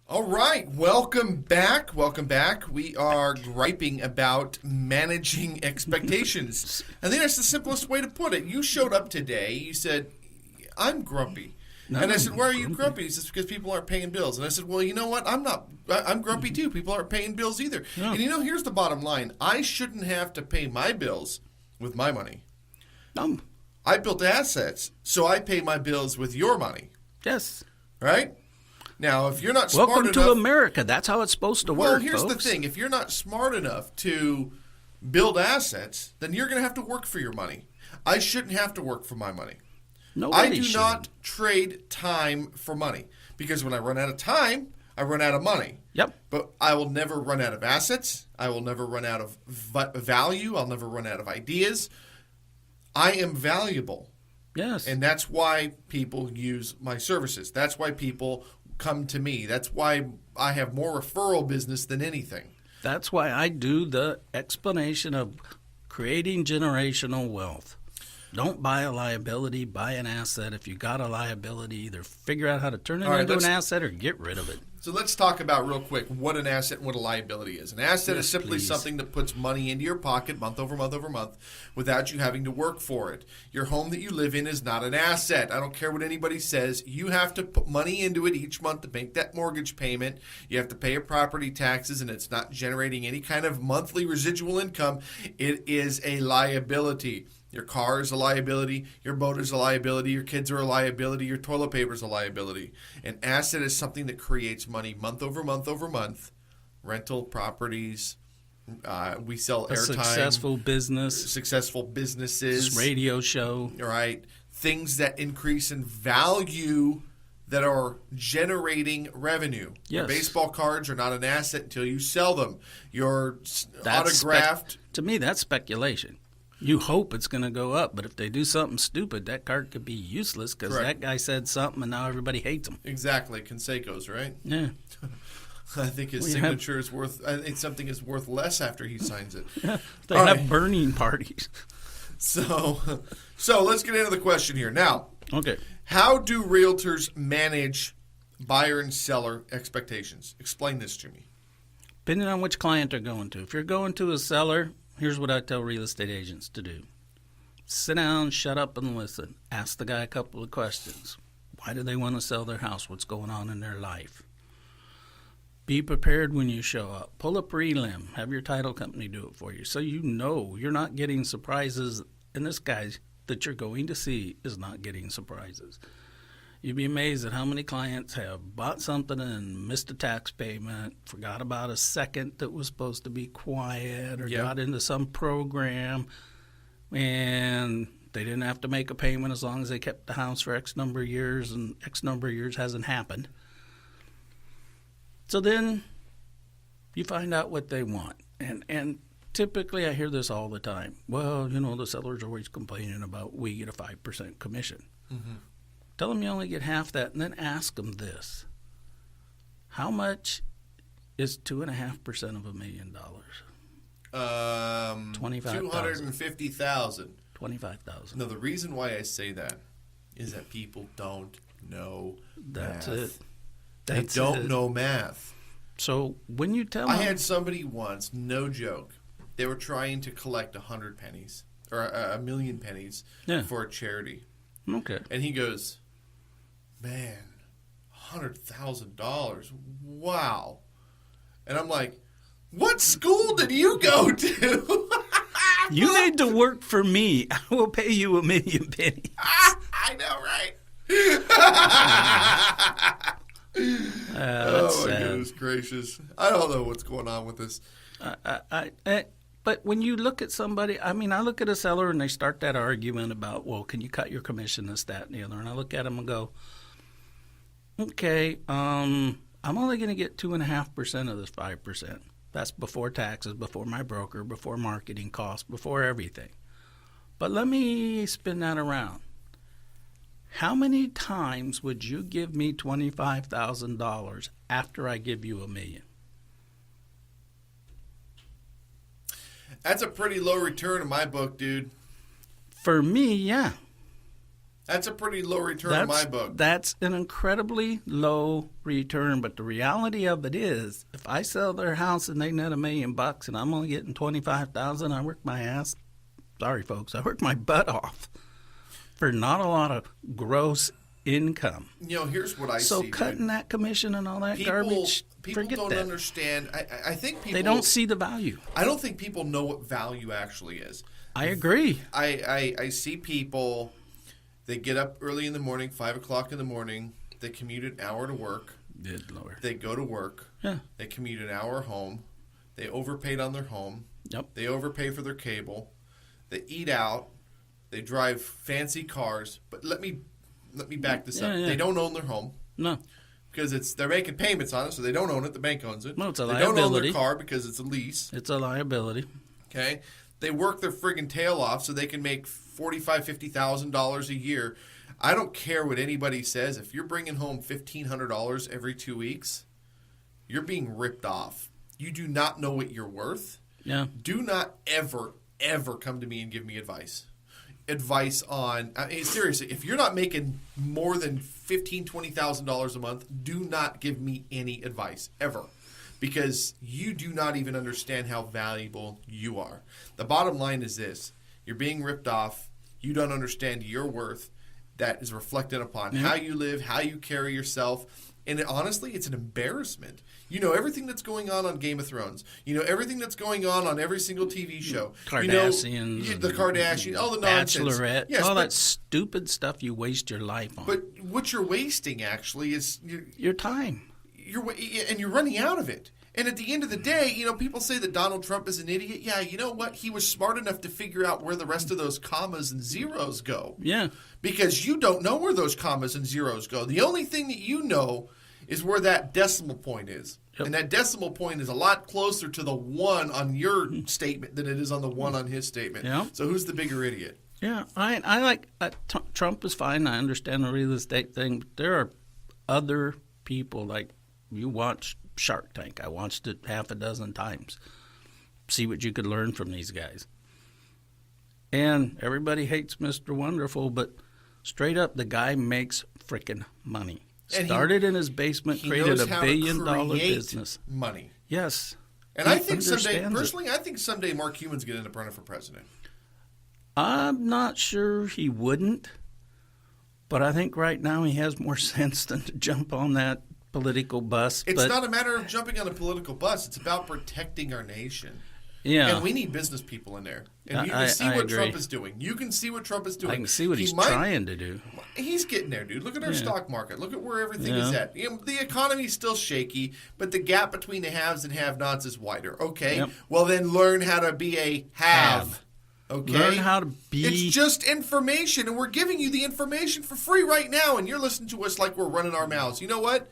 All right, welcome back. Welcome back. We are griping about managing expectations. I think that's the simplest way to put it. You showed up today. You said, I'm grumpy. And I said, why are you grumpy? He says, because people aren't paying bills. And I said, well, you know what? I'm grumpy too. People aren't paying bills either. Yeah. And here's the bottom line. I shouldn't have to pay my bills with my money. I built assets, so I pay my bills with your money. Yes. Right? Now, if you're not smart enough... Welcome to America. That's how it's supposed to work, Well, here's folks. the thing. If you're not smart enough to build assets, then you're going to have to work for your money. I shouldn't have to work for my money. Nobody I do should. not trade time for money. Because when I run out of time, I run out of money. Yep. But I will never run out of assets. I will never run out of value. I'll never run out of ideas. I am valuable. Yes. And that's why people use my services. That's why people come to me. That's why I have more referral business than anything. That's why I do the explanation of creating generational wealth. Don't buy a liability, buy an asset. If you got a liability, either figure out how to turn it into an asset or get rid of it. So let's talk about real quick what an asset and what a liability is. An asset is simply something that puts money into your pocket month over month over month without you having to work for it. Your home that you live in is not an asset. I don't care what anybody says. You have to put money into it each month to make that mortgage payment. You have to pay your property taxes, and it's not generating any kind of monthly residual income. It is a liability. Your car is a liability, your boat is a liability, your kids are a liability, your toilet paper is a liability. An asset is something that creates money month over month over month. Rental properties, we sell airtime. Successful businesses. This radio show. Right. Things that increase in value that are generating revenue. Yes. Your baseball cards are not an asset until you sell them. Your autographed. To me, that's speculation. You hope it's going to go up, but if they do something stupid, that card could be useless because that guy said something and now everybody hates him. Exactly. Conseco's, right? Yeah. I think his signature is worth. I think something is worth less after he signs it. They have burning parties. So let's get into the question here now. Okay. How do realtors manage buyer and seller expectations? Explain this to me. Depending on which client they're going to. If you're going to a seller, here's what I tell real estate agents to do. Sit down, shut up, and listen. Ask the guy a couple of questions. Why do they want to sell their house? What's going on in their life? Be prepared when you show up. Pull a prelim. Have your title company do it for you so you know you're not getting surprises, and this guy that you're going to see is not getting surprises. You'd be amazed at how many clients have bought something and missed a tax payment, forgot about a second that was supposed to be quiet, or got into some program, and they didn't have to make a payment as long as they kept the house for X number of years, and X number of years hasn't happened. So then you find out what they want. And typically I hear this all the time. Well, the seller's always complaining about we get a 5% commission. Mm-hmm. Tell them you only get half that, and then ask them this. How much is 2.5% of $1 million? $250,000. $25,000. No, the reason why I say that is that people don't know That's math. it. They don't know math. So when you tell them... I had somebody once, no joke, they were trying to collect 100 pennies, or a million pennies for a charity. Okay. And he goes, man, $100,000. Wow. And I'm like, what school did you go to? You need to work for me. I will pay you 1 million pennies. I know, right? Oh, my goodness gracious. I don't know what's going on with this. But when you look at somebody, I look at a seller and they start that argument about, well, can you cut your commission, this, that, and the other? And I look at them and go, okay, I'm only going to get 2.5% of this 5%. That's before taxes, before my broker, before marketing costs, before everything. But let me spin that around. How many times would you give me $25,000 after I give you $1 million? That's a pretty low return in my book, dude. For me, yeah. That's a pretty low return in my book. That's an incredibly low return, but the reality of it is, if I sell their house and they net $1 million and I'm only getting $25,000, I work my ass. Sorry, folks, I work my butt off for not a lot of gross income. Here's what I see. So cutting that commission and all that garbage, people forget don't that. understand. I think people, they don't see the value. I don't think people know what value actually is. I agree. I see people. They get up early in the morning, 5 o'clock in the morning. They commute an hour to work. Good Lord. They go to work. Yeah. They commute an hour home. They overpaid on their home. Yep. They overpay for their cable. They eat out. They drive fancy cars. But let me back this up. Yeah. They don't own their home. No. Because they're making payments on it, so they don't own it. The bank owns it. No, it's a they liability. don't own their car because it's a lease. It's a liability. Okay? They work their friggin' tail off so they can make $45,000, $50,000 a year. I don't care what anybody says. If you're bringing home $1,500 every 2 weeks, you're being ripped off. You do not know what you're worth. Yeah. Do not ever, ever come to me and give me advice. Advice on, seriously, if you're not making more than $15,000, $20,000 a month, do not give me any advice, ever. Because you do not even understand how valuable you are. The bottom line is this. You're being ripped off. You don't understand your worth. That is reflected upon how you live, how you carry yourself. And honestly, it's an embarrassment. You know everything that's going on Game of Thrones. You know everything that's going on every single TV show. Kardashians. The Kardashians, all the nonsense. Bachelorette. Yes, all that stupid stuff you waste your life on. But what you're wasting, actually, is your time. And you're running out of it. And at the end of the day, people say that Donald Trump is an idiot. Yeah, you know what? He was smart enough to figure out where the rest of those commas and zeros go. Yeah. Because you don't know where those commas and zeros go. The only thing that you know is where that decimal point is. Yep. And that decimal point is a lot closer to the 1 on your statement than it is on the 1 on his statement. Yeah. So who's the bigger idiot? Yeah, I like Trump is fine. I understand the real estate thing. But there are other people, like you watch Shark Tank. I watched it half a dozen times. See what you could learn from these guys. And everybody hates Mr. Wonderful, but straight up, the guy makes freaking money. And Started in his basement, created a $1 billion business. Money. Yes. And I think someday Mark Cuban's going to end up running for president. I'm not sure he wouldn't, but I think right now he has more sense than to jump on that political bus. It's not a matter of jumping on a political bus. It's about protecting our nation. Yeah. And we need business people in there. And you can see what Trump is doing. You can see what Trump is doing. I can see what he's trying to do. He's getting there, dude. Look at our stock market. Look at where everything is at. The economy's still shaky, but the gap between the haves and have-nots is wider. Okay. Yep. Well, then learn how to be a have. Okay? Learn how to be. It's just information, and we're giving you the information for free right now, and you're listening to us like we're running our mouths. You know what?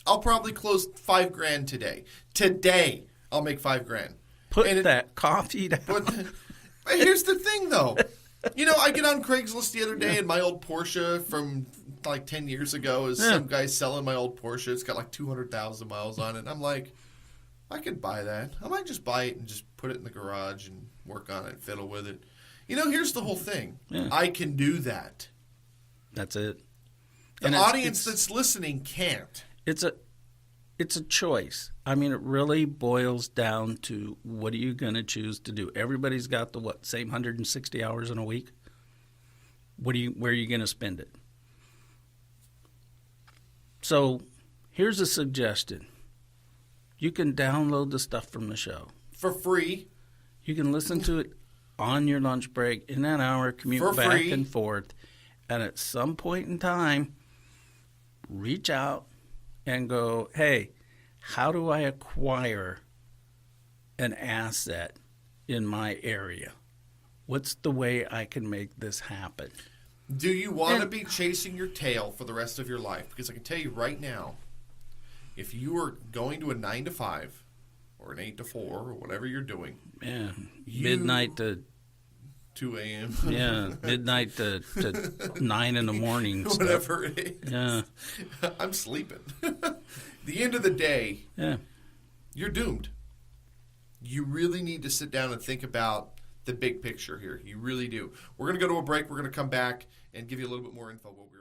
I'll probably close $5,000 today. Today, I'll make $5,000. Put that coffee down. But here's the thing, though. I get on Craigslist the other day, and my old Porsche from like 10 years ago is some guy selling my old Porsche. It's got like 200,000 miles on it. And I'm like, I could buy that. I might just buy it and just put it in the garage and work on it, fiddle with it. Here's the whole thing. Yeah. I can do that. That's it. The audience that's listening can't. It's a choice. I mean, it really boils down to what are you going to choose to do? Everybody's got the same 160 hours in a week? Where are you going to spend it? So, here's a suggestion. You can download the stuff from the show for free. You can listen to it on your lunch break in that hour, commute back and forth, and at some point in time, reach out and go, hey, how do I acquire an asset in my area? What's the way I can make this happen? Do you want to be chasing your tail for the rest of your life? Because I can tell you right now, if you are going to a 9 to 5 or an 8 to 4 or whatever you're doing. Yeah, midnight to 2 a.m. Yeah, midnight to 9 in the morning. Whatever it is. Yeah. I'm sleeping. The end of the day, you're doomed. You really need to sit down and think about the big picture here. You really do. We're going to go to a break. We're going to come back, and give you a little bit more info what we were